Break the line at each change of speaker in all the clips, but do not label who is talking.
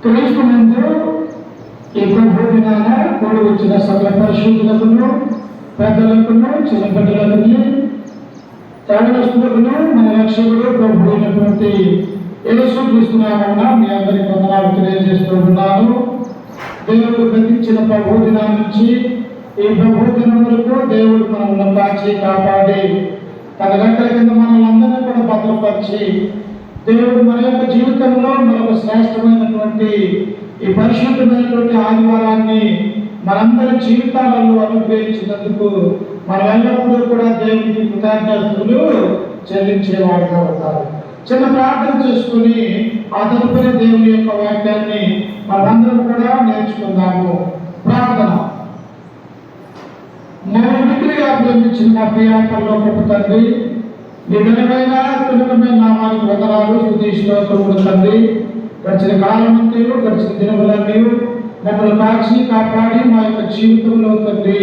క్రీస్తునందు ఈ ప్రభు దినాన కూడి వచ్చిన సకల పరిశుద్ధులకును పెద్దలకును చిన్న బిడ్డలకును తగినస్తులకును మన రక్షకుడు ప్రభు అయినటువంటి యేసుక్రీస్తు నామమున మీ అందరికీ వందనాలు తెలియజేస్తూ ఉన్నాను. దేవుడు గతించిన ప్రభు దినం నుంచి ఈ ప్రభు దినం వరకు దేవుడు మనల్ని కాచి కాపాడి తన రెక్కల కింద మనల్ని అందరినీ కూడా భద్రపరిచి దేవుడు మన యొక్క జీవితంలో మనకు శ్రేష్టమైనటువంటి ఈ పరిశుద్ధమైనటువంటి ఆదివారాన్ని మనందరి జీవితాలలో అనుగ్రహించినందుకు మనం ఎల్లప్పుడూ కూడా దేవునికి కృతజ్ఞతలు చెల్లించేవాడుగా ఉంటారు. చిన్న ప్రార్థన చేసుకుని ఆ తదుపరి దేవుని యొక్క వాక్యాన్ని మనందరం కూడా నేర్చుకుందాము. ప్రార్థన. మిగిలిగా ప్రేమించిన మా ప్రియాపల్లో గొప్ప తండ్రి, మీ ఘనమైన అత్యున్నతమైన నామానికి వందనాలు స్తుతి స్తోత్రములు తండ్రి. గడిచిన కాలమంతా గడిచిన దినములన్నీ మమ్మల్ని కాచి కాపాడి మా యొక్క జీవితంలో తండ్రి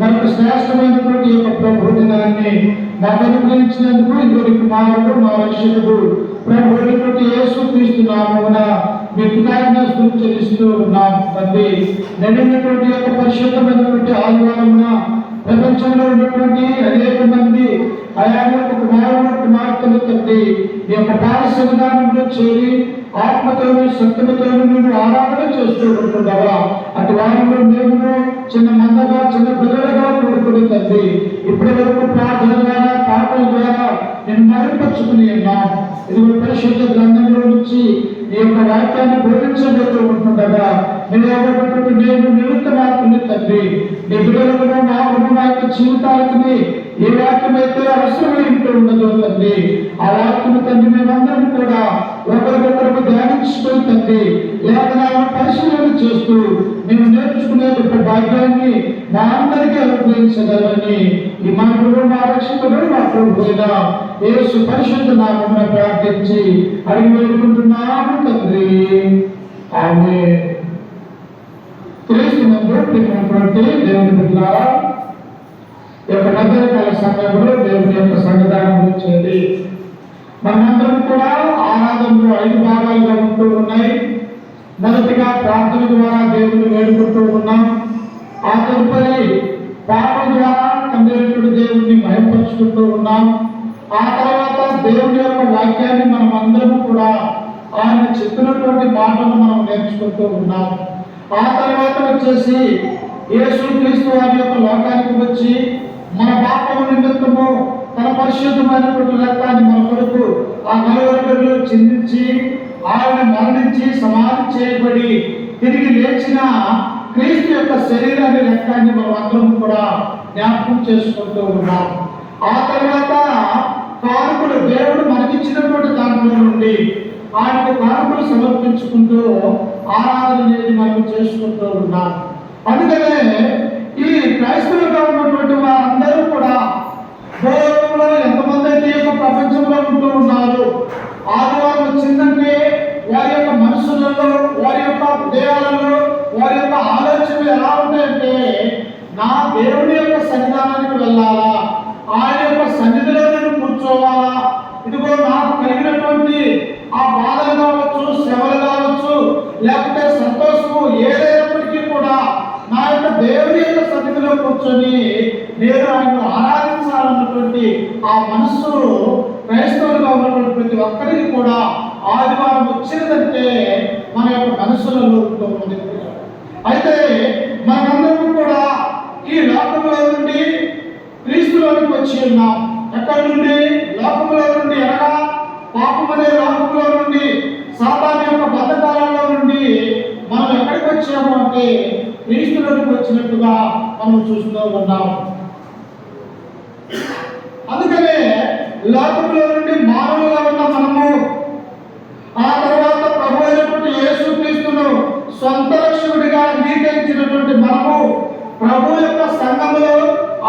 మనకు శ్రేష్టమైనటువంటి యొక్క ప్రభు దినాన్ని మాకు అనుగ్రహించినందుకు ఇద్దరు కుమారుడు మా రక్షకుడు ప్రభు అయినటువంటి యేసుక్రీస్తు నామమున మీ కృతజ్ఞతలు చెల్లిస్తూ ఉన్నాం తండ్రి. నిండినటువంటి యొక్క పరిశుద్ధమైనటువంటి ఆదివారమున ప్రపంచంలో ఉన్నటువంటి అనేక మంది ఆయా యొక్క కుమారుడు కుమార్తెలు తండ్రి మీ యొక్క పారిశ్రమికంలో చేరి ఆత్మతోను సత్యముతోను నువ్వు ఆరాధన చేస్తూ ఉంటుండగా అటు వారిలో మేము చిన్న మందగా చిన్న పిల్లలుగా కూడుకుని తండ్రి ఇప్పటి వరకు ప్రార్థన ద్వారా పాటల ద్వారా నేను మరింపరుచుకుని ఉన్నాం. ఇది పరిశుద్ధ గ్రంథంలో నుంచి ఈ యొక్క వాక్యాన్ని బోధించబోతూ ఉంటుండగా నేను నిమిత్త మార్పుని తండ్రి నీ పిల్లలకు మా యొక్క జీవితాలకు ఏ వాక్యం అయితే అవసరమై ఉంటూ ఉండదో తండ్రి ఆ వాక్యం తండ్రి మేమందరం కూడా ఒకరికొకరికి ధ్యానించుకొని తండ్రి లేఖనాలను పరిశీలన చేస్తూ మేము నేర్చుకునే భాగ్యాన్ని మా అందరికీ అనుగ్రహించగలని ఈ మాటలు మా రక్షకుడు మా ప్రభువైన యేసు పరిశుద్ధ నామమున ప్రార్థించి అడిగి వేడుకుంటున్నాము తండ్రి. ఆమేన్. క్రీస్తునందు ప్రియమైనటువంటి దేవుని బిడ్డలారా, ఈ యొక్క మధ్యకాల సమయంలో దేవుని యొక్క సన్నిధానం వచ్చేది. మనందరం కూడా ఆరాధనలు 5 భాగాలుగా ఉంటూ ఉన్నాయి. మొదటిగా ప్రార్థన ద్వారా దేవుని వేడుకుంటూ ఉన్నాం. ఆ తదుపరి పాపం ద్వారా తండ్రి దేవుణ్ణి భయపరుచుకుంటూ ఉన్నాం. ఆ తర్వాత దేవుని యొక్క వాక్యాన్ని మనం అందరం కూడా ఆయన చెప్పినటువంటి మాటలు మనం నేర్చుకుంటూ ఉన్నాం. ఆ తర్వాత వచ్చేసి యేసుక్రీస్తు వారి యొక్క లోకానికి వచ్చి మన పాపము నిమిత్తము తన పరిశుద్ధమైనటువంటి రక్తాన్ని మన కొరకు ఆ కలువరిలో చిందించి ఆయన మరణించి సమాధి చేయబడి తిరిగి లేచిన క్రీస్తు యొక్క శరీరాన్ని రక్తాన్ని మనం అందరం కూడా జ్ఞాపకం చేసుకుంటూ ఉన్నాం. ఆ తర్వాత కానుకలు దేవుడు మనకిచ్చినటువంటి దాంట్లో నుండి ఆయనకు కానుకలు సమర్పించుకుంటూ ఆరాధన అనేది మనం చేసుకుంటూ ఉన్నాం. అందుకనే ఈ క్రైస్తవులుగా ఉన్నటువంటి వారందరూ కూడా భూలోకంలో ఎంతమంది అయితే ఈ యొక్క ప్రపంచంలో ఉంటూ ఉన్నారు, ఆదివారం వచ్చిందంటే వారి యొక్క మనసులలో వారి యొక్క హృదయాలలో వారి యొక్క ఆలోచనలు ఎలా ఉంటాయంటే నా దేవుని యొక్క సన్నిధానానికి వెళ్ళాలా, ఆయన యొక్క సన్నిధిలో నేను కూర్చోవాలా, ఇదిగో నాకు కలిగినటువంటి ఆ బాధలు కావచ్చు శ్రమలు కావచ్చు లేకపోతే సంతోషము ఏదైనప్పటికీ కూడా నా యొక్క దేవుని యొక్క సన్నిధిలో కూర్చొని నేను ఆయనను ఆరాధించాలన్నటువంటి ఆ మనస్సు క్రైస్తవులుగా ఉన్నటువంటి ప్రతి ఒక్కరికి కూడా ఆదివారం వచ్చినదంటే మన యొక్క మనస్సులలో ఉంటుంది. అయితే మనమందరం కూడా ఈ లోకంలో నుండి క్రీస్తులోనికి వచ్చి ఉన్నాం. ఎక్కడి నుండి? లోకంలో నుండి అనగా పాపం అనే లోకంలో నుండి సాతాను యొక్క బంధకాలలో నుండి మనం ఎక్కడికి వచ్చాము అంటే క్రీస్తులోకి వచ్చినట్టుగా మనం చూస్తూ ఉన్నాం. అందుకనే లోకంలో నుండి మానవులుగా ఉన్న మనము ఆ తర్వాత ప్రభు అయినటువంటి యేసుక్రీస్తును సొంత రక్షకుడిగా అంగీకరించినటువంటి మనము ప్రభు యొక్క సంఘములో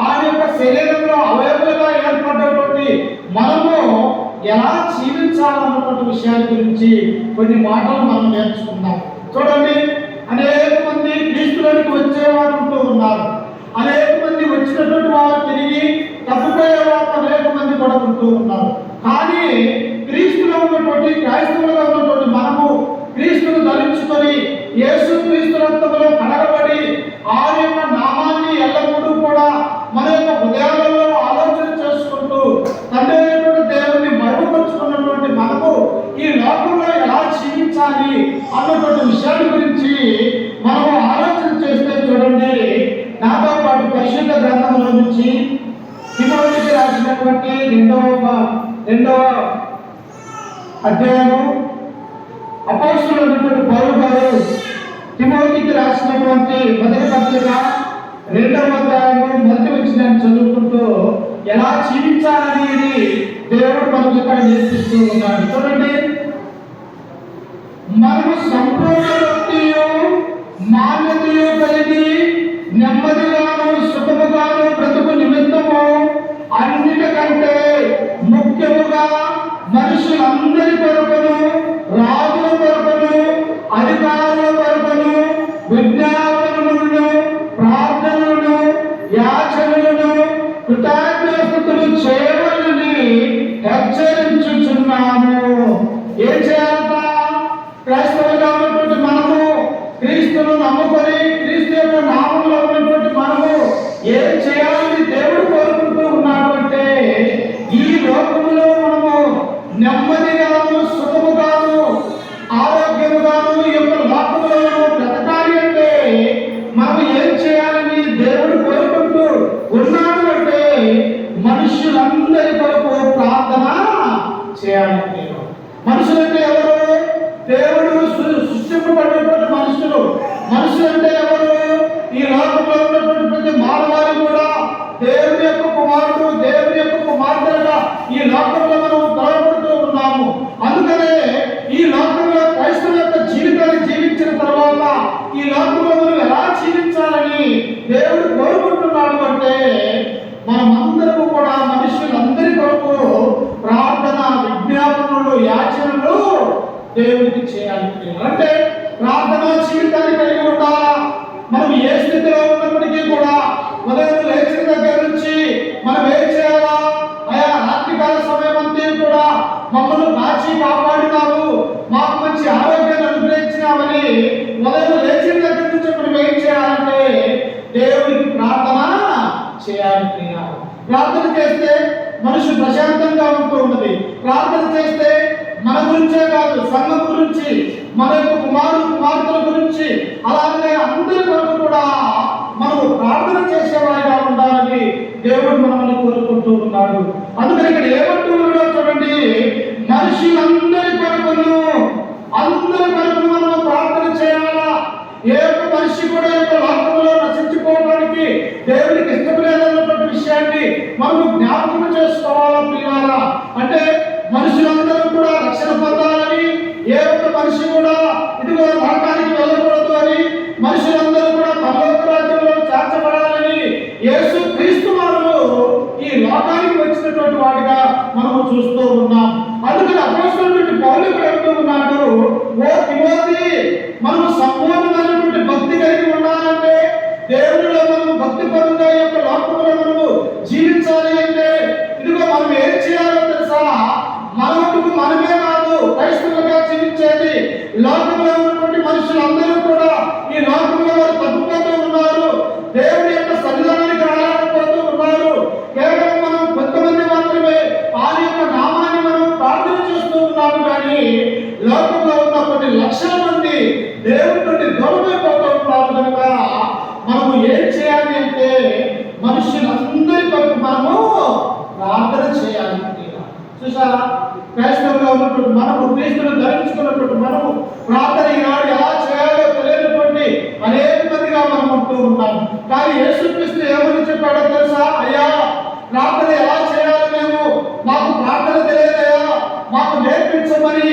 ఆయన యొక్క శరీరంలో అవయవులుగా ఏర్పడినటువంటి మనము ఎలా జీవించాలన్నటువంటి విషయాల గురించి కొన్ని మాటలు మనం నేర్చుకున్నాం. చూడండి, అనేక మంది క్రీస్తులోనికి వచ్చేవారు ఉంటూ ఉన్నారు. అనేక మంది వచ్చినటువంటి వారు తిరిగి తప్పిపోయే వారు అనేక మంది కూడా ఉంటూ ఉన్నారు. కానీ క్రీస్తులో ఉన్నటువంటి క్రైస్తవులుగా ఉన్నటువంటి మనము క్రీస్తును ధరించుకొని యేసుక్రీస్తు రక్తములో కడగబడి ఆ యొక్క నామాన్ని ఎల్లప్పుడూ కూడా మన యొక్క హృదయాలలో ఆలోచన చేసుకుంటూ తండ్రి అయినటువంటి దేవుణ్ణి మరుగుపరుచుకున్నటువంటి మనము ఈ లోకంలో ఎలా జీవించాలి అన్నటువంటి విషయాల గురించి మనము ఆలోచన చేస్తే చూడండి, నాతో పాటు పరిశుద్ధ గ్రంథంలో నుంచి తిమోతికి రాసినటువంటి రెండవ అధ్యాయము అపోస్తలుడైనటువంటి పౌలు గారు తిమోతికి రాసినటువంటి మొదటి పత్రిక 2వ అధ్యాయము మొదటి వచనాన్ని చదువుకుంటూ ఎలా జీవించాలనేది దేవుడు మనకు ఇక్కడ నేర్పిస్తూ ఉన్నాడు. చూడండి, మనము సంపూర్ణ భక్తియు మాన్యతయు కలిగి నెమ్మదిగాను సుఖముగాను బ్రతుకు నిమిత్తము అన్నిటికంటే ముఖ్యముగా మనుషులందరి కొరకును, రాజుల కొరకును, అధికారుల కొరకును విజ్ఞాపనములను, ప్రార్థనలను, యాచనలను, కృతజ్ఞతాస్తుతులు చేయవలెనని హెచ్చరించుచున్నాను. ఏం చేయాలట? క్రైస్తవులుగా ఉన్నటువంటి మనము, క్రీస్తును నమ్ముకొని క్రీస్తు యొక్క నామంలో ఉన్నటువంటి మనము ఏం చేయాలని దేవుడు కోరుకుంటూ ఉన్నాడు అంటే, ఈ లోకములో మనము నెమ్మదిగాను సుఖముగాను ఆరోగ్యముగాను ఈ యొక్క లోకములో బ్రతకాలి అంటే మనం ఏం చేయాలని దేవుడు కోరుకుంటూ ఉన్నాడు అంటే మనుషులందరి కొరకు ప్రార్థన చేయాలి. మనుషులంటే ఎవరు? దేవుడు సృష్టింపబడినటువంటి మనుషులు. మనుషులంటే ఎవరు? ఈ లోకంలో ఉన్నటువంటి ప్రతి మానవాళి కూడా దేవుని యొక్క కుమారుడు, దేవుని యొక్క కుమార్తెలుగా ఈ లోకంలో మనం తోడ్పడుతూ ఉన్నాము. అందుకనే ఈ లోకంలో క్రైస్తవ యొక్క జీవితాన్ని జీవించిన తర్వాత ఈ లోకంలో మనం ఎలా జీవించాలని దేవుడు కోరుకుంటున్నాడు అంటే, మనమందరము కూడా మనుషులందరి కొరకు ప్రార్థన, విజ్ఞాపనలు, యాచనలు దేవుడికి చేయాలి. అంటే ప్రార్థన జీవితాన్ని కలిగి ఉండాలా. మనం ఏ స్థితిలో ఉన్నప్పటికీ కూడా ఉదయం లేచిన దగ్గర నుంచి మనం ఏం చేయాలా? అయా రాత్రికాల సమయం అంతా కూడా మమ్మల్ని కాచి కాపాడినావు, మాకు మంచి ఆరోగ్యాన్ని అనుగ్రహించినామని ఉదయం లేచిన దగ్గర నుంచి మనం ఏం చేయాలంటే దేవుడికి ప్రార్థన చేయాలి. ప్రార్థన చేస్తే మనిషి ప్రశాంతంగా ఉంటూ ఉన్నది. ప్రార్థన చేస్తే మన గురించే కాదు, సంఘం గురించి, మన యొక్క కుమార్తెల గురించి, అలాగే అందరి కొరకు కూడా మనము ప్రార్థన చేసేవారిగా ఉండాలని దేవుడు మనల్ని కోరుకుంటూ ఉన్నాడు. అందుకని ఇక్కడ ఏమంటూ ఉన్నాడో చూడండి, మనుషులందరి కొరకును, అందరి కొరకు మనము ప్రార్థన చేయాలా. ఏ ఒక్క మనిషి కూడా యొక్క లోకంలో నశించిపోవడానికి దేవునికి ఇష్టం లేదన్నటువంటి విషయాన్ని మనము జ్ఞాపకం చేసుకోవాలా ప్రియులారా. అంటే మనుషులందరూ కూడా రక్షణ పొందాలని, ఏ ఒక్క మనిషి కూడా ఇదిగో నరకానికి వెళ్ళకూడదు అని, మనుషులందరూ కూడా పరలోక రాజ్యంలో చేర్చబడాలని యేసు క్రీస్తు వారు ఈ లోకానికి వచ్చినటువంటి వాడిగా మనము చూస్తూ ఉన్నాం. అందుకని అపోస్తలుడైన పౌలు చెప్తూ ఉన్నాడు, ఓ తిమోతి, మనము సంపూర్ణమైనటువంటి భక్తి కలిగి ఉండాలంటే, దేవునిలో మనము భక్తి పరుగా యొక్క లోకంలో మనము జీవించాలి అంటే ఇదిగో మనం ఏం చేయాలో తెలుసా? మనకు మనమే కాదు క్రైస్తవులుగా జీవించేది. లోకంలో ఉన్నటువంటి మనుషులందరూ కూడా ఈ లోకంలో వారు తగ్గిపోతూ ఉన్నారు, దేవుని యొక్క సన్నిధానానికి రాలేకపోతూ ఉన్నారు. కేవలం మనం కొంతమంది మాత్రమే ఆ యొక్క నామాన్ని మనం ప్రార్థన చేస్తూ ఉన్నాము, కానీ లోకంలో ఉన్న కొన్ని లక్షల మంది దేవుడి నుండి దూరమైపోతూ ఉన్నారు. కనుక మనము ఏం చేయాలి అంటే మనుషులందరి కొరకు మనము ప్రార్థన చేయాలి. చూసారా, క్రైస్తవులుగా ఉన్నటువంటి మనము, క్రీస్తును ధరించుకున్నటువంటి మనము ప్రార్థన ఈనాడు ఎలా చేయాలో తెలియనటువంటి అనేక మందిగా మనం ఉంటూ ఉంటాం. కానీ యేసుక్రీస్తు ఏమని చెప్పాడో తెలుసా? అయ్యా, ప్రార్థన ఎలా చేయాలి, మాకు ప్రార్థన తెలియదయ్యా, మాకు నేర్పించమని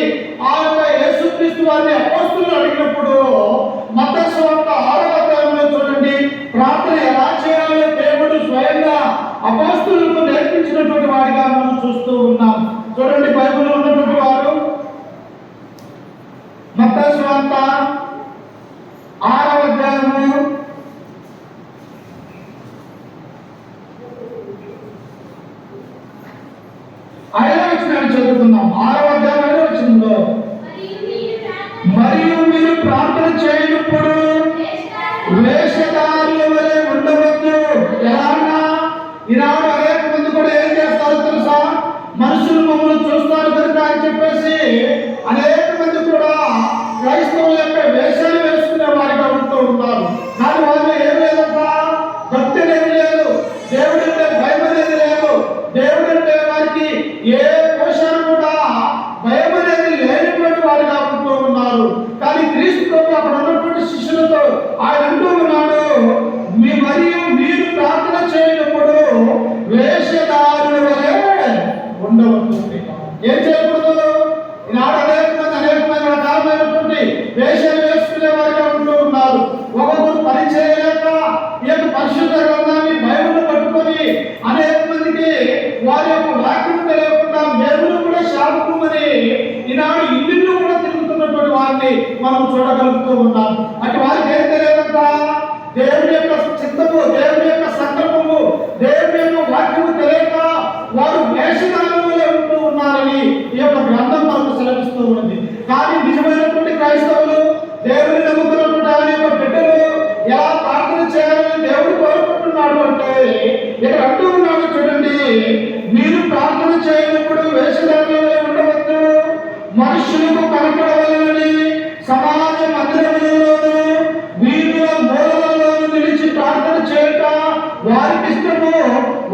ఆ యొక్క యేసుక్రీస్తు వారిని అపోస్తలులు అడిగినప్పుడు మత్తయి సువార్త 6వ అధ్యాయంలో చూడండి, ప్రార్థన ఎలా చేయాలో దేవుడు స్వయంగా అపోస్తలులకు నేర్పించినటువంటి వాడిగా మనం చూస్తూ ఉన్నాం. చూడండి, బైబిల్లో ఉన్నటువంటి వారు మత్తయి సువార్త 6వ అధ్యాయము 5వ వచనాన్ని చదువుకుందాం. 6వ అధ్యాయం 5వ వచనంలో, మరియు మీరు మీరు ప్రార్థన చేయనప్పుడు వేషధారుల వలె ఉండవద్దు. ఎలాగా? ఈనాడు అనేక మంది కూడా ఏం చేస్తారో తెలుసా? మనుషులు మమ్మల్ని చూస్తారు కనుక అని చెప్పేసి అనేక మంది కూడా క్రైస్తవుల యొక్క వేషాలు వేసుకునే వారిగా ఉంటూ ఉన్నారు. కానీ వాళ్ళు ఏం లేదంట, భక్తి అనేది లేదు, దేవుడు అంటే భయం అనేది లేదు, దేవుడు అంటే వారికి ఏ పోషణ కూడా భయం అనేది లేనటువంటి వారిగా ఉంటూ ఉన్నారు. కానీ క్రీస్తు ప్రభు అక్కడ ఉన్నటువంటి శిష్యులతో ఆయన అంటూ ఉన్నాడు, మరియు మీరు ప్రార్థన చేయనప్పుడు వేషధారుల వలె ఉండవద్దు. ఏం చేయకూడదు? ఈనాడు అనేకమైన రకాలమైనటువంటి వేషాలు వేసుకునే వారిగా ఉంటూ ఉన్నారు. ఒక్కొక్కరు పని చేయలేక ఈ యొక్క పరిశుద్ధ గ్రంథాన్ని బైబిల్ పట్టుకొని అనేక మందికి వారి యొక్క వాక్యం తెలియకుండా మేము కూడా శాపమని ఈనాడు ఇల్లు కూడా తిరుగుతున్నటువంటి వారిని మనం చూడగలుగుతూ ఉన్నాం. అంటే వారికి ఏం తెలియదంట, దేవుని యొక్క చిత్తము, దేవుని యొక్క సంకల్పము, దేవుని యొక్క వాక్యము తెలియక వారు వేషధారులుగా ఉంటూ ఉన్నారని ఈ యొక్క గ్రంథం మనకు సెలవిస్తూ ఉంది. కానీ నిజమైనటువంటి క్రైస్తవులు, దేవుని నమ్ముకున్నటువంటి ఆయన యొక్క బిడ్డలు ఎలా ప్రార్థన చేయాలని దేవుడు కోరుకుంటున్నాడు అంటే ఇక్కడ అంటూ ఉన్నాడు చూడండి, మీరు ప్రార్థన చేయనప్పుడు వేషధారులుగా ఉండవద్దు, మనుషులకు కనపడవలనని సమాజ మందిరములలోను వీధుల మూలలలో నిలిచి ప్రార్థన చేయట వారికి ఇష్టము,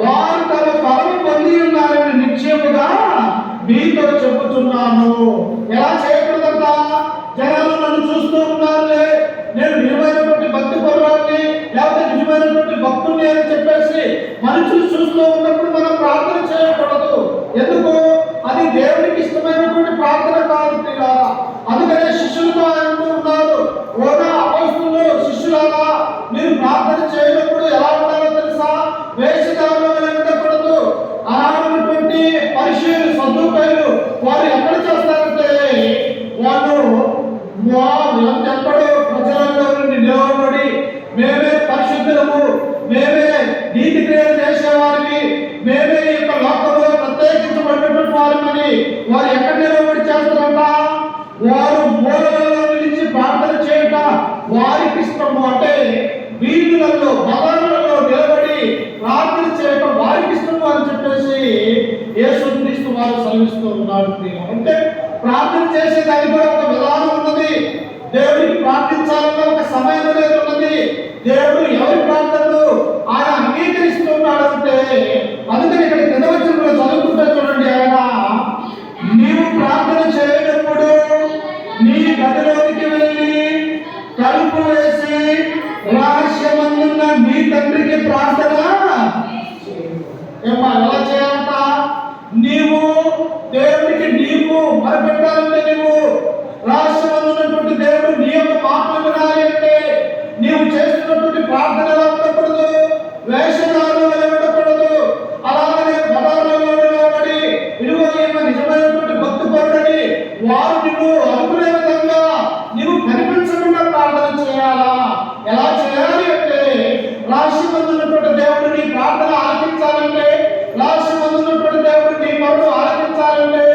వారు తమ ఫలము పొంది ఉన్నారని నిశ్చయముగా మీతో చెప్పుతున్నాను. ఎలా చేయకూడదంట? జనాలు నన్ను చూస్తూ ఉన్నారులే, నేను నిజమైనటువంటి భక్తి పరువాన్ని లేకపోతే నిజమైనటువంటి భక్తుని అని చెప్పేసి మనుషులు చూస్తూ ఉన్నప్పుడు మనం ప్రార్థన చేయకూడదు. ఎందుకు? అది దేవునికి ఇష్టమైనటువంటి ప్రార్థన కాదు. అందుకనే శిష్యులతో అంటూ ఉన్నారు, ఓనా అపోస్తలులు శిష్యులారా, మీరు ప్రార్థన చేయనప్పుడు ఎలా ఉండాలో తెలుసా? వేషధారుల వలె ఉండకూడదు. అలాంటి పరిశీలు సద్దుకాయలు వారు ఎక్కడ చేస్తారంటే వాళ్ళు ఎప్పుడు ప్రజలలో నుండి నిలవబడి మేమే పరిశుద్ధులము, మేమే నీతి క్రియలు చేసేవారికి, మేమే ఈ యొక్క లోకంలో ప్రత్యేకించబడినటువంటి వారమని వారు ఎక్కడ నిలబడి చేస్తారంట? వారు మూలలో నిలిచి ప్రార్థన చేయట వారికి ఇష్టము. అంటే వీధులలో బజార్లలో నిలబడి ప్రార్థన చేయటం వారికి ఇష్టము అని చెప్పేసి యేసుక్రీస్తు వారు సెలవిస్తూ ఉన్నారు. అంటే ప్రార్థన చేసేదానికి కూడా ఒక విధానం ఉన్నది. దేవుడికి ప్రార్థించాలన్న ఒక సమయం అనేది ఉన్నది. దేవుడు ఎవరి ప్రార్థనలు ఆయన అంగీకరిస్తున్నాడు అంటే అందుకని ఇక్కడ కింద వచ్చిన చదువుకుంటే చూడండి, ఆయన నీవు ప్రార్థన చేయనప్పుడు నీ గదిలోనికి వెళ్ళి తలుపు వేసి రహస్యమందున్న నీ తండ్రికి ప్రార్థన ఏమా ఎలా చేయాలంట? నీవు దేవుడికి నీవు మొరపెట్టాలంటే నీవు రహస్యమందున్నటువంటి దేవుడు నీ యొక్క మాటలు వినాలి అంటే నీవు చేస్తున్నటువంటి ప్రార్థన ఎలా ఉండకూడదు? వేషధారులు వలె ఉండకూడదు. అలాగనే బజార్లలో నిలబడి ఇదిగో ఈమె నిజమైనటువంటి భక్తి పరుడని వారు నీవు అనుకునే విధంగా నీవు కనిపించకుండా ప్రార్థన చేయాలా? ఎలా చేయాలి అంటే రహస్యమందున్నటువంటి దేవుడు నీ ప్రార్థన ఆలకించాలంటే, రహస్యమందున్నటువంటి దేవుడు నీ మొరను ఆలకించాలంటే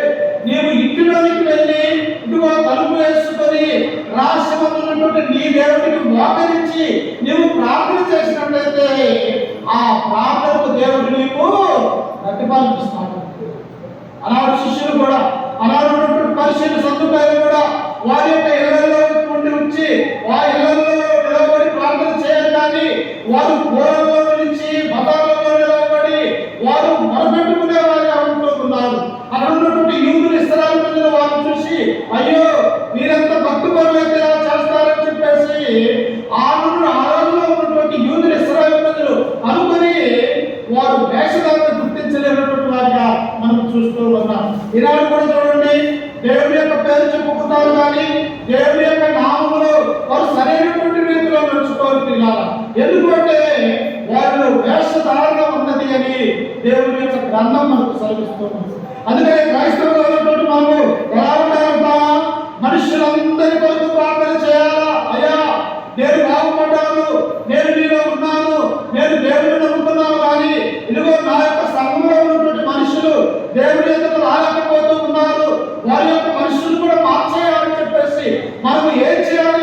నీవు ఇంటిలోనికి వెళ్ళి ఇదిగో తలుపు వేసుకొని రహస్యమందున్నటువంటి నీ దేవుడికి మోకరించి నీవు ప్రార్థన చేసినట్లయితే ఆ ప్రార్థనకు దేవుడు నీకు ప్రతిఫలిస్తాడు. అలాంటి శిష్యులు కూడా, అలాంటి పరిశీలన సదుపాయాలు కూడా వారి యొక్క ఇళ్లలో ఉండి వచ్చి వారి ఇళ్లలో నిలబడి ప్రార్థన చేయాలి. కానీ వారు ఘోరంలో నుంచి బజార్లలో నిలబడి వారు మొరపెట్టుకునే వారిగా ఉంటున్నారు. అక్కడ ఉన్నటువంటి యూదులు ఇశ్రాయేలు ప్రజలు వారిని చూసి అయ్యో మీరంతా భక్తి పరులైతే ఎలా చేస్తారని చెప్పేసి ఆ రోజులో ఉన్నటువంటి యూదులు ఇశ్రాయేలు ప్రజలు అనుకుని వారు వేషధారులను గుర్తించలేనటువంటి వారిగా మనం చూస్తూ ఉన్నాం. ఈనాడు కూడా చూడండి, దేవుడి యొక్క పేరు చెప్పుకుంటారు కానీ దేవుడి యొక్క నామములో వారు సరైనటువంటి రీతిలో నడుచుకోరు పిల్లలు. ఎందుకంటే వారిలో వేషధారణ ఉన్నది అని దేవుడి యొక్క గ్రంథం మనకు సెలవిస్తుంది. అందుకని క్రైస్తవులు ఉన్నటువంటి మనము ఎలా ఉంటారంట? మనుషులందరి కొరకు ప్రార్థన చేయాలా? అయ్యా నేను బాగుపడ్డాను, నేను నీలో ఉన్నాను, నేను దేవుడిని నమ్ముతున్నాను, కానీ ఇదిగో నా యొక్క సంఘంలో ఉన్నటువంటి మనుషులు దేవుడి ఎదుట రాలేకపోతూ ఉన్నారు, వారి యొక్క మనుషులు కూడా మార్చేయాలని చెప్పేసి మనం ఏం చేయాలి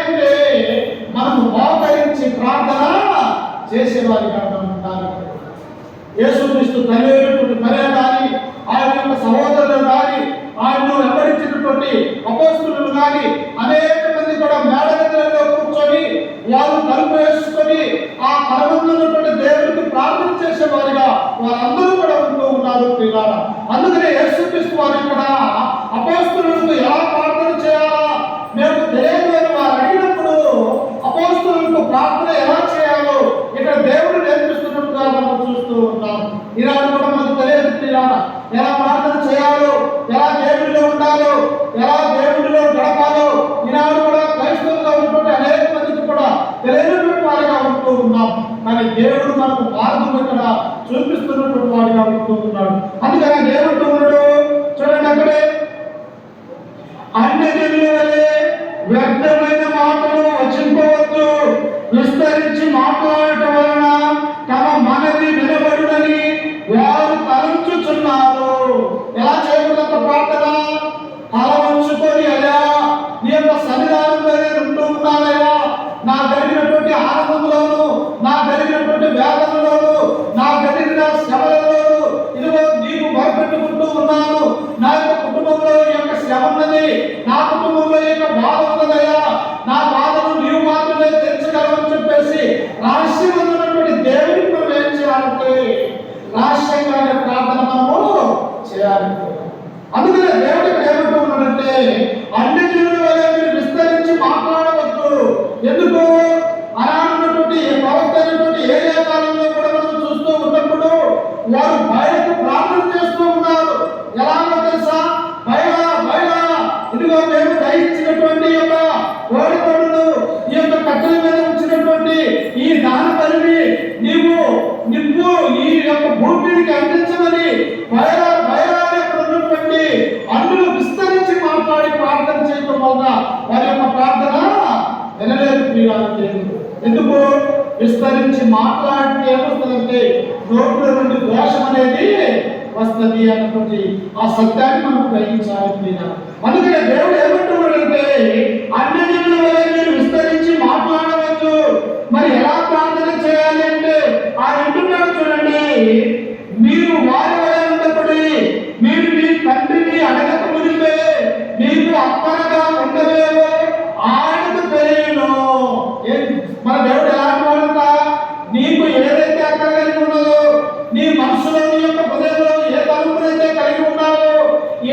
చేసేవారిగా ఉంటారు. యేసుక్రీస్తు తల్లి మరే కానీ ఆయన యొక్క సహోదరులు కానీ ఆయన్ను వెంబడించినటువంటి అపోస్తలులు కానీ అనేక మంది కూడా మేడగదిలో కూర్చొని వాళ్ళు తలుపు వేసుకొని ఆ పరమందున్నటువంటి దేవుడికి ప్రార్థన చేసేవారిగా వారందరూ కూడా ఉంటూ ఉన్నారు ప్రియులారా. అందుకనే యేసుక్రీస్తు వారు ఇక్కడ అపోస్తలులకు ఎలా ప్రార్థన చేయాలా మేము తెలియదు అని వారు అడిగినప్పుడు అపోస్తలులకు ప్రార్థన ఎలా చేయాలో ఇక్కడ దేవుడు నేర్పిస్తున్నట్టుగా మనం చూస్తూ ఉన్నాం. ఈనాడు కూడా మనకు తెలియదు ప్రియులారా, ఎలా ప్రార్థన చేయాలో, ఎలా దేవుడిలో ఉండాలో, ఎలా దేవుడిలో గడపాలో ఈనాడు కూడా క్రైస్తవులుగా ఉన్నటువంటి అనేక మందికి కూడా తెలియనటువంటి వారిగా ఉంటూ ఉన్నాం. కానీ దేవుడు మనకు మార్గం ఇక్కడ చూపిస్తున్నటువంటి వాడిగా ఉంటూ ఉన్నాడు. అందుకని దేవుడు ఉన్నాడు చూడండి, అక్కడే అన్ని జనుల వలె వ్యర్థమైన మాటలు వచింపవద్దు, విస్తరించి మాట్లాడటం వలన తమ మనది వినబడునని వారు తలంచుచున్నారు. ఎలా చేయకూడదంత ప్రార్థన? తల వంచుకొని అయ్యా నీ యొక్క సన్నిధానంలో నేను ఉంటూ ఉన్నానయ్యా, నా జరిగినటువంటి ఆనందంలోను, నా జరిగినటువంటి వేదనలోను, నా జరిగిన శ్రమలలోను ఇదిగో నీకు మొరపెట్టుకుంటూ ఉన్నాను. నా యొక్క కుటుంబంలో ఈ యొక్క శ్రమ ఉన్నది, నా కుటుంబంలో ఈ యొక్క బాధ ఉన్నదయ్యా, నా బాధను నీవు మాత్రమే తెచ్చగలవని చెప్పేసి రహస్యంగా ఉన్నటువంటి దేవుడికి మనం ఏం చేయాలంటే రహస్యంగానే ప్రార్థన మనము చేయాలి. అందుకనే దేవుడికి ఏమంటూ ఉన్నాడంటే అన్ని జనుల వలె మీరు విస్తరించి మాట్లాడవద్దు. ఎందుకు? అలాంటి ప్రవక్త అయినటువంటి ఏలియా కాలంలో కూడా మనం చూస్తూ ఉన్నప్పుడు వారు బయటకు ప్రార్థన చేస్తూ ఉన్నారు. ఎలాగో తెలుసా? బయలా ఇదిగో మేము దయించినటువంటి యొక్క కోడితోడును ఈ యొక్క కట్టెల మీద ఉంచినటువంటి ఈ దాన బలిని నీవు నిప్పు ఈ యొక్క భూమికి అందించమని బయలా అక్కడ ఉన్నటువంటి అన్నులు విస్తరించి మాట్లాడి ప్రార్థన చేయడం వల్ల వారి యొక్క ప్రార్థన వినలేదు ప్రియులారా. ఎందుకు? విస్తరించి మాట్లాడితే ఏమొస్తుందంటే నోట్లో నుండి దోషం అనేది వస్తుంది అన్నటువంటి ఆ సత్యాన్ని మనం గ్రహించాలి ప్రియులారా. అందుకనే దేవుడు ఏమంటున్నాడంటే అన్ని జనుల వలె మీరు విస్తరించి మాట్లాడవద్దు. మరి ఎలా ప్రార్థన చేయాలి అంటే ఆయన అంటున్నాడు చూడండి, మీరు వారి వలె ఉండబడి మీరు మీ తండ్రిని అడగక మునిపే మీకు అక్కరగా ఉండలేవో ఆయనకు తెలియను. మన దేవుడు ఎలాంటి వాడంట? నీకు ఏదైతే అక్కర కలిగి ఉన్నదో, నీ మనసులో నీ యొక్క హృదయంలో ఏ తలంపునైతే కలిగి ఉన్నావో,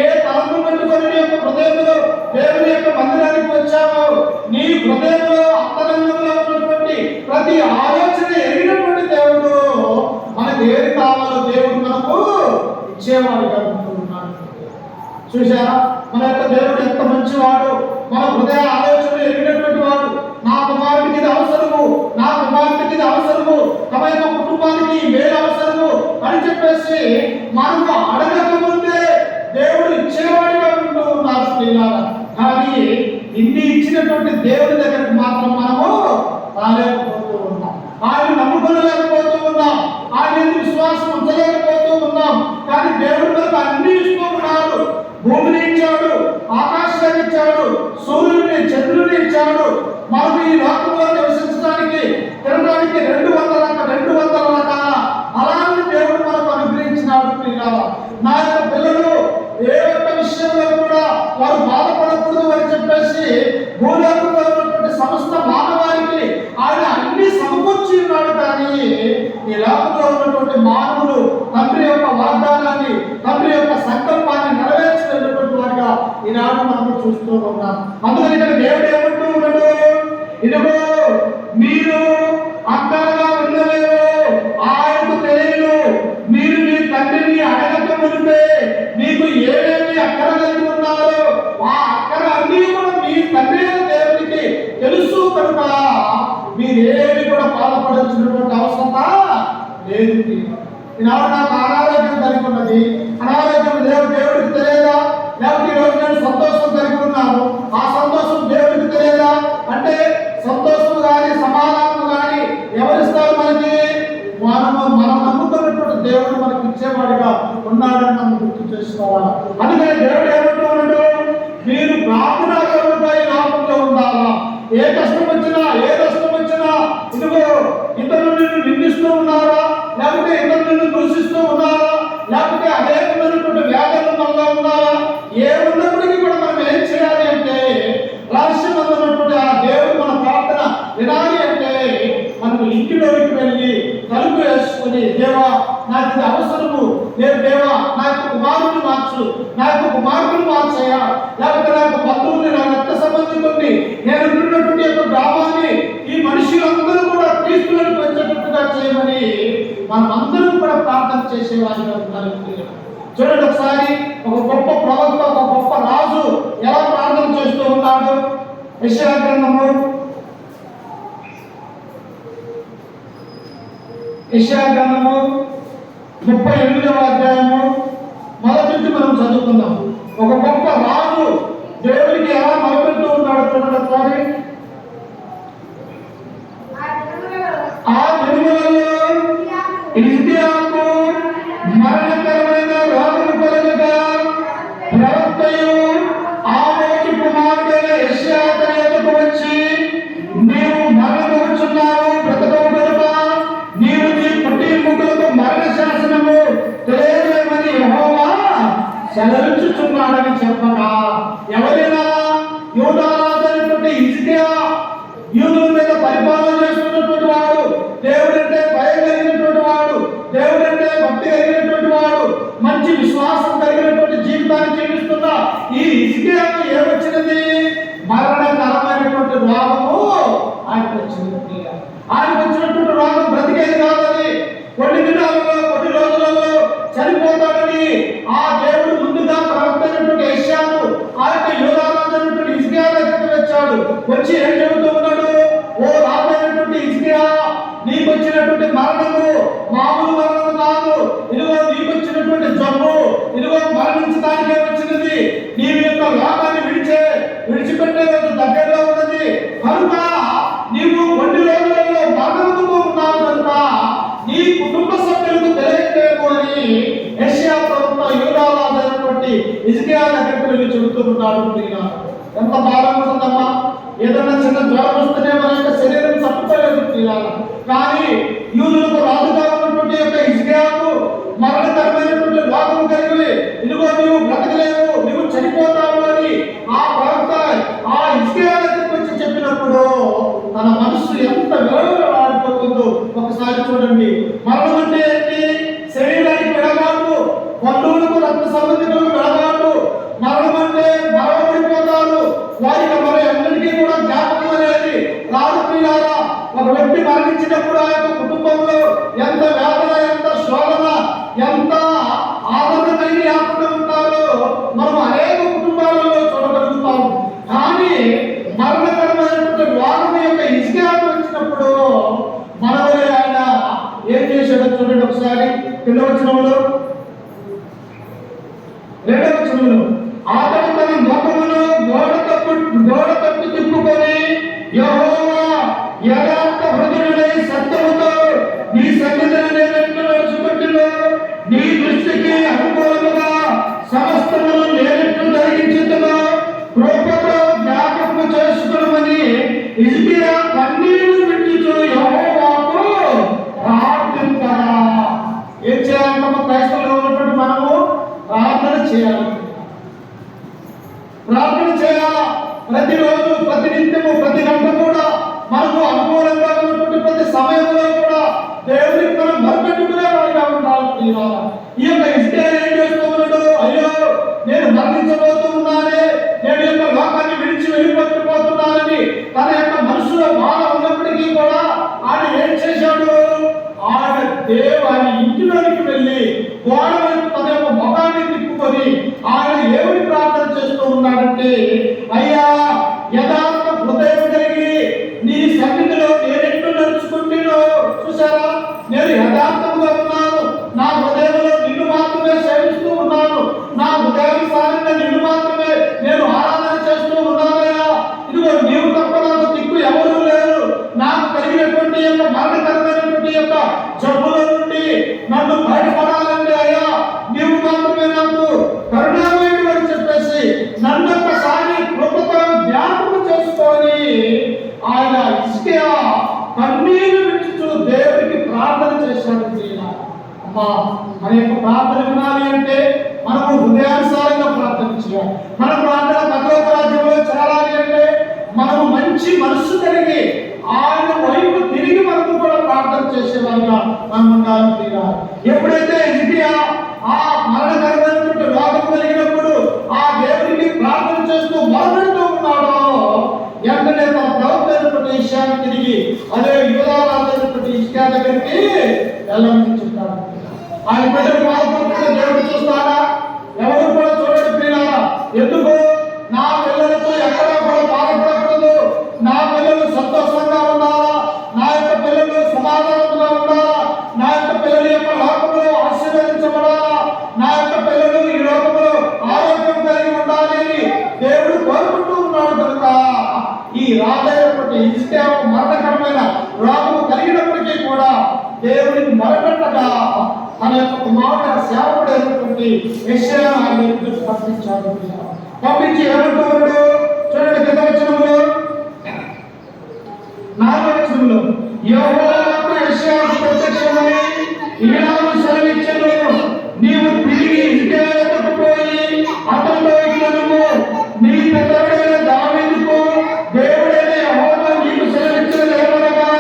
ఏ తలంపు పెట్టుకొని నీ యొక్క హృదయంలో దేవుని యొక్క మందిరానికి వచ్చావో, నీ హృదయంలో అంతరంగంలో ఉన్నటువంటి ప్రతి ఆలోచన ఎరిగినటువంటి దేవుడు మనకు ఏది కావాలో దేవుడు మనకు ఇచ్చేవాడు కలుగుతున్నాడు. చూసారా మన యొక్క దేవుడు ఎంత మంచివాడు, మన హృదయ ఆలోచన ఎరిగినటువంటి వాడు. నా కుమారుడికి ఇది అవసరము, నా కుమార్తెకి ఇది అవసరము, తమ యొక్క కుటుంబానికి మేలు అవసరము అని చెప్పేసి మనము అడగక ముందే దేవుడు ఇచ్చేవాడిగా ఉంటూ ఉన్నారు స్త్రీలారా. కానీ ఇన్ని ఇచ్చినటువంటి దేవుడి దగ్గరికి మాత్రం మనము రాలేకపోతూ ఉన్నాం, ఆయన నమ్ముకోలేకపోతూ ఉన్నాం, ఆయన విశ్వాసం ఉంచలేకపోతూ ఉన్నాం. కానీ దేవుడు మనకు అన్ని ఇస్తూ ఉన్నాడు. భూమిని ఇచ్చాడు, ఆకాశాన్ని ఇచ్చాడు, సూర్యుడిని చంద్రుని ఇచ్చాడు. మనం ఈ లోకంలో నివసించడానికి తినడానికి 200 రకాల అలాంటి దేవుడు మనకు అనుగ్రహించినాడు ప్రియులారా. నా యొక్క పిల్లలు ఏ ఒక్క విషయంలో కూడా వారు బాధపడకూడదు అని చెప్పేసి భూలోకంలో ఉన్నటువంటి సమస్త మానవానికి ఆయన అన్ని సమకూర్చి ఉన్నాడు. కానీ ఈ లోకంలో ఉన్నటువంటి మానవులు తండ్రి యొక్క వాగ్దానాన్ని, తండ్రి యొక్క సంకల్పాన్ని నెరవేర్చినటువంటి వారిగా ఈనాడు మనం చూస్తూ ఉన్నాం. అందుకని ఇక్కడ దేవుడు ఏమంటూ ఉన్నాడు, ఇదిగో మీరు అక్కరగా ఉండలేరు ఆయనకు తెలియదు. మీరు మీ తండ్రిని అడగక మునిపే మీకు ఏమేమి అక్కర కలిగి ఉన్నారో ఆ అక్కర అన్ని కూడా మీ తండ్రి దేవునికి తెలుసు కనుక మీరేమి కూడా బాధపడాల్సినటువంటి అవసరత లేదు. ఈనాడు నాకు అనారోగ్యం కలిగి ఉన్నది, అనారోగ్యం దేవుడికి తెలియదా? లేకపోతే ఈరోజు నేను సంతోషం కలిగి ఉన్నాను, ఆ సంతోషం దేవుడికి తెలియదా? అంటే సంతోషం కానీ సమాధానం కానీ ఎవరిస్తారు మనకి? మనం నమ్ముతున్నటువంటి దేవుడు మనకి ఇచ్చేవాడిగా ఉన్నాడని మనం గుర్తు చేసుకోవాలి. అందుకని దేవుడు ఏమంటూ ఉన్నాడు, మీరు ప్రార్థనా పరులపై నమ్మకంతో ఉండాలా. ఏ కష్టం వచ్చినా, ఏ నష్టం వచ్చినా, ఇదిగో ఇతరులు నిన్ను నిందిస్తూ నిందిస్తూ ఉన్నారా, లేకపోతే ఇతరులను దూషిస్తూ ఉన్నారా, లేకపోతే అనేకమైనటువంటి వ్యాధులు మనలో ఉన్నారా, ఏమున్నప్పటికీ కూడా మనం ఏం చేయాలి అంటే రహస్యమైనటువంటి ఆ దేవుడు మన ప్రార్థన వినాలి అంటే మనం ఇంటిలోకి వెళ్ళి తలుపు వేసుకుని, దేవా నాకు ఇది అవసరము, నేను దేవా నా యొక్క కుమారుని మార్చు, నా యొక్క కుమారుని మార్చయ్యా, లేకపోతే నా యొక్క బంధువుని, నా రక్త సంబంధికుల్ని, నేను ఉన్నటువంటి యొక్క గ్రామాన్ని, ఈ మనుషులందరూ కూడా క్రీస్తులకు వచ్చేటట్టుగా చేయమని మనం అందరూ కూడా ప్రార్థన చేసేవారిగా ఉంటారు. చూడండి ఒకసారి ఒక గొప్ప ప్రవక్త, ఒక గొప్ప రాజు ఎలా ప్రార్థన చేస్తూ ఉన్నాడు. యెషయా గ్రంథము 38వ అధ్యాయము మొదటి నుంచి మనం చదువుకుందాం. ఒక గొప్ప రాజు దేవుడికి ఎలా మొదలుపెడుతూ ఉన్నాడు చూడండి ఒకసారి. ఆ దినములలో హిజ్కియాకు మరణకరమైన రోగము కలుగగా ప్రవక్తయు ఆమోజు కుమారుడైన యెషయా అతని యొద్దకు వచ్చి, నీవు మరణమవుచున్నావు, బ్రతకవు గనుక నీవు నీ పుట్టింపులకు మరణ శాసనము తెలియజేయమని యెహోవా సెలవిచ్చుచున్నాడని చెప్పగా, ఎవరైనా యూదా రాజు అయినటువంటి హిజ్కియా యూదుల మీద పరిపాలన చేస్తున్నటువంటి వాడు, దేవుడంటే భయం కలిగినటువంటి వాడు, దేవుడంటే భక్తి కలిగినటువంటి వాడు, మంచి విశ్వాసం కలిగినటువంటి జీవితాన్ని జీవిస్తున్న ఈ హిజ్కియాకు ఏమొచ్చినది? మరణకరమైనటువంటి రోగము ఆయనకు వచ్చినది. ఆయనకు వచ్చినటువంటి రోగం బ్రతికేది కాదని, కొన్ని దినాలలో కొన్ని రోజులలో చనిపోతాడని ఆ దేవుడు ముందుగా ప్రవక్తైనటువంటి యెషయాను ఆ యొక్క యూదా రాజు అయినటువంటి హిజ్కియా దగ్గరికి వచ్చాడు. వచ్చి ఏం చెబుతూ ఉన్నాడు? ఓ రాజు అయినటువంటి హిజ్కియా, నీకు వచ్చినటువంటి మరణము మామూలు మరణము కాదు, ఇదిగో నీకు వచ్చినటువంటి జబ్బు, ఇదిగో మరణించడానికే వచ్చినది, నీవు యొక్క లోకాన్ని విడిచిపెట్టే రోజు దగ్గరలో ఉన్నది, కనుక నీవు కొన్ని రోజులలో మరణముతో ఉన్నావు కనుక నీ కుటుంబ సభ్యులకు తెలియజేయము అని యెషయా ప్రవక్త యూదా రాజు అయినటువంటి హిజ్కియా దగ్గరికి వెళ్ళి చెబుతూ ఉన్నాడు. ఎంత బాగా ఉంటుందమ్మా, ఏదైనా చిన్న జ్వరం వస్తేనే మన యొక్క శరీరం తట్టుకోలేదు తీరాలి, కానీ యూదులకు రాజుగా ఉన్నటువంటి యొక్క హిజ్కియాకు మరణకరమైనటువంటి రోగం కలిగి, ఇదిగో నీవు బ్రతకలేవు, నీవు చనిపోతావు అని ఆ ప్రవక్త ఆ హిజ్కియా దగ్గరికి వచ్చి చెప్పినప్పుడు తన మనస్సు ఎంత విలువలాడిపోతుందో ఒకసారి చూడండి. మరణం అంటే ఏంటి? శరీరానికి విడగాటు, బంధువులకు రక్త సంబంధికులకు విడగాటు. మరణం అంటే మరణపడిపోతారు, వారికి మరి ఎన్నటికీ కూడా జ్ఞాపకం అనేది రాదు. ప్రియులారా, ఒక వ్యక్తి మరణించినప్పుడు ఆ యొక్క కుటుంబంలో ఎంత వేదన, ఎంత శోధన, ఎంత ఆదరణ కలిగి ఆకుండా ఉంటారో మనం అనేక కుటుంబాలలో చూడగలుగుతాము. కానీ మరణకరమైనటువంటి రోగం యొక్క హిజ్కియాకు వచ్చినప్పుడు మనవలే ఆయన ఏం చేశాడో చూడండి ఒకసారి. కింద వచనంలో 2వ వచనంలో, అతడు తన ముఖమును గోడ తట్టు తిప్పుకొని, యెహోవా యథార్థ హృదయుడై సత్యముతో నీ సన్నిధిని నేనెట్లు నడుచుకుంటున్నా, నీ దృష్టికి అనుకూలముగా సమస్తమును నేనెట్లు జరిగించుతున్నా, కృపతో జ్ఞాపకము చేసుకునమని హిజ్కియా కన్నీరు విడుచుచు యెహోవాకు ప్రార్థింపగా. ఏం చేయాలంటే క్రైస్తవులు ఉన్నటువంటి మనము ప్రార్థన చేయాలి. ప్రార్థన చేయాలా ప్రతిరోజు, ప్రతి నిత్యము, ప్రతి గంట కూడా మనకు అనుకూలంగా ఉన్నటువంటి ప్రతి సమయంలో కూడా దేవునికి మనం మొరపెట్టుకునే వారిగా ఉండాలి. ఈ యొక్క హిజ్కియా ఏం చేస్తూ ఉన్నాడు? అయ్యో నేను మరణించబోతూ ఉన్నానే, నేను యొక్క లోకాన్ని విడిచి వెళ్ళిపోతున్నానని తన యొక్క మనసులో బాధ ఉన్నప్పటికీ కూడా ఆయన ఏం చేశాడు? ఆయన ఇంటిలోనికి వెళ్ళి గోడ వైపు తన యొక్క ముఖాన్ని తిప్పుకొని అమ్మా మన యొక్క ప్రార్థన వినాలి అంటే మనము హృదయానుసారంగా ప్రార్థన చేయాలి. మన ప్రార్థన పరలోక రాజ్యంలో చేరాలి అంటే మనము మంచి మనస్సు కలిగి ఆయన వైపు తిరిగి మనము కూడా ప్రార్థన చేసేవారుగా మనం ఉండాలి. ఎప్పుడైతే హిజ్కియా ఆ మరణకరమైనటువంటి రోగం కలిగినప్పుడు ఆ దేవునికి ప్రార్థన చేస్తూ మొదలుపెడుతూ ఉన్నాడో వెంటనే తన ప్రవక్త విషయాన్ని తిరిగి అదే యూదా రాజైనటువంటి హిజ్కియా దగ్గరికి వెళ్ళమని చెప్తాడు. ఆయన బిడ్డకు బాధపడుతున్న దేవుడు చూస్తాడా? ఎవరు కూడా చూడండి ప్రియులారా. ఎందుకు? నా పిల్లలకు ఎక్కడా కూడా బాధపడకూడదు, నా పిల్లలు సంతోషంగా ఉండాలా, నా యొక్క పిల్లలు సమాధానంగా ఉండాలా, నా యొక్క పిల్లల యొక్క లోకంలో ఆశీర్వదించబడాలా, నా యొక్క పిల్లలు ఈ లోకంలో ఆరోగ్యం కలిగి ఉండాలి అని దేవుడు కోరుకుంటూ ఉన్నాడు. కనుక ఈ రాజైనటువంటి హిజ్కియా మరణకరమైన రోగము కలిగినప్పటికీ కూడా దేవుడిని మొరపెట్టగా తన యొక్క కుమారుడు సేవకుడైనటువంటి యెషయా ఆయన దగ్గరికి పంపించాడు. పంపించి ఏమంటున్నాడు చూడండి, కింద వచనంలో 4వ వచనంలో యెహోవా యెషయాకు ప్రత్యక్షమై ఇలాగ సెలవిచ్చెను, నీవు తిరిగి హిజ్కియా యొద్దకు పోయి అతనితో ఇట్లనుము, నీ పితరుడైన దావీదుకు దేవుడైన యెహోవా నీకు సెలవిచ్చినది ఏమనగా,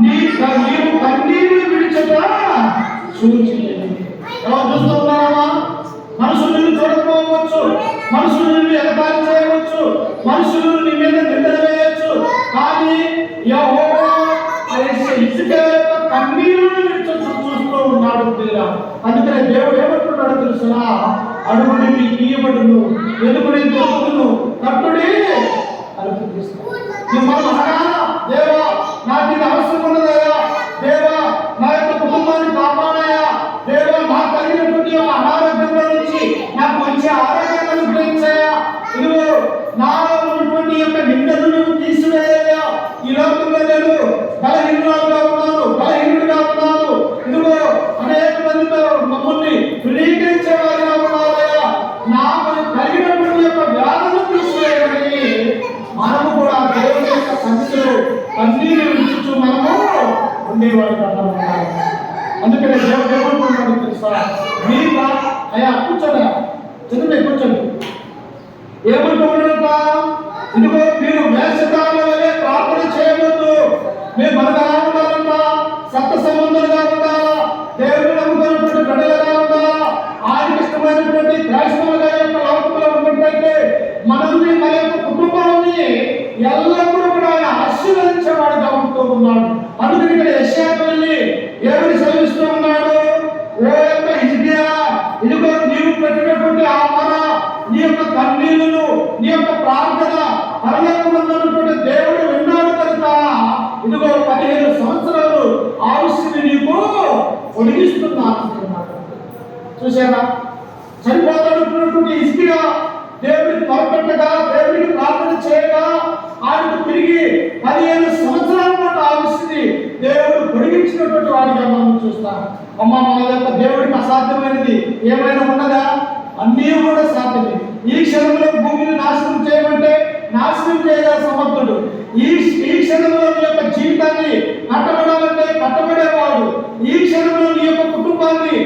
నీవు కన్నీరు విడిచుట చూచితిని. ఎవరు చూస్తున్నారమ్మా? మనుషులు నిన్ను చూడకపోవచ్చు, మనుషులు నిన్ను ఎగతాళి చేయవచ్చు, మనుషులు నీ మీద నిందలు వేయవచ్చు, కానీ యెహోవా హిజ్కియా యొక్క కన్నీరును చూస్తూ ఉన్నాడు. అందుకనే దేవుడు ఏమంటున్నాడు తెలుసునా? అడుగుడి మీకు ఇయ్యబడును, వెలుగుడి దొరుకును, కట్టుడి అలుపు తీస్తాను. మనం అడగాలా, దేవా నాకు ఇది అవసరం ఉన్నదయ్యా, దేవా నా యొక్క కుటుంబాన్ని కాపాడాయా, దేవా నాకు కలిగినటువంటి అనారోగ్యంలో నుంచి నాకు మంచి ఆరోగ్యాన్ని అనుగ్రహించాయా, ఇదిగో నాలో ఉన్నటువంటి యొక్క నిందను నువ్వు తీసివేయా, ఈ లోకంలో నేను బలహీనుడుగా ఉన్నాను, ఇదిగో అనేక మందితో మమ్మల్ని ధృవీకరించేవారుగా ఉన్నారయ్యా, నాకు కలిగినటువంటి యొక్క వ్యాధులను తీసివేయమని మనము కూడా దేవుని యొక్క సన్నిధిలో కన్నీరు విడిచుచు మనము ఉండేవారుగా ఉండాలి. అందుకనే దేవుడు ఏమంటున్నాడు తెలుసా? మీకు అయ్యా కూర్చోడా, చదువు కూర్చోండి. ఏమంటున్నాడంట? ఇదిగో మీరు వేషధారుల వలె ప్రార్థన చేయవద్దు, మీరు మనగా ఉండాలంట, సత్త సంబంధులుగా ఉండాలా, దేవుడు నమ్ముకున్నటువంటి బిడ్డలుగా ఉండాలా, ఆయనకి ఇష్టమైనటువంటి క్రైస్తవులుగా యొక్క లోకంలో ఉన్నట్టయితే మనల్ని మన యొక్క కుటుంబాన్ని ఎల్లప్పుడూ కూడా ఆయన ఆశీర్వదించేవాడుగా ఉంటూ ఉన్నాడు. అందుకని ఇక్కడ యెషయాకు వెళ్ళి ఏమని సెలవిస్తూ ఉన్నాడు? ఓ యొక్క హిజ్కియా, ఇదిగో నీవు పెట్టినటువంటి ఆ మొర, నీ యొక్క కన్నీళ్లను, నీ యొక్క ప్రార్థన పరలోకమందున్నటువంటి దేవుడు విన్నాడు కనుక ఇదిగో 15 సంవత్సరాలు ఆయుష్ని నీకు పొడిగిస్తున్నాను. చూసారా? చనిపోతాడుతున్నటువంటి హిజ్కియా దేవుడికి మొరపెట్టగా, దేవుడికి ప్రార్థన చేయగా ఆయనకు తిరిగి 15 సంవత్సరాల పాటు ఆయుష్ని దేవుడు పొడిగించినటువంటి వాడిగా మనం చూస్తాం. అమ్మ, మన యొక్క దేవుడికి అసాధ్యమైనది ఏమైనా ఉన్నదా? అన్నీ కూడా సాధ్యమే. ఈ క్షణంలో భూమిని నాశనం చేయమంటే నాశనం చేయగల సమర్థుడు. ఈ క్షణంలో నీ యొక్క జీవితాన్ని కట్టబడాలంటే కట్టబడేవాడు. ఈ క్షణంలో నీ యొక్క కుటుంబాన్ని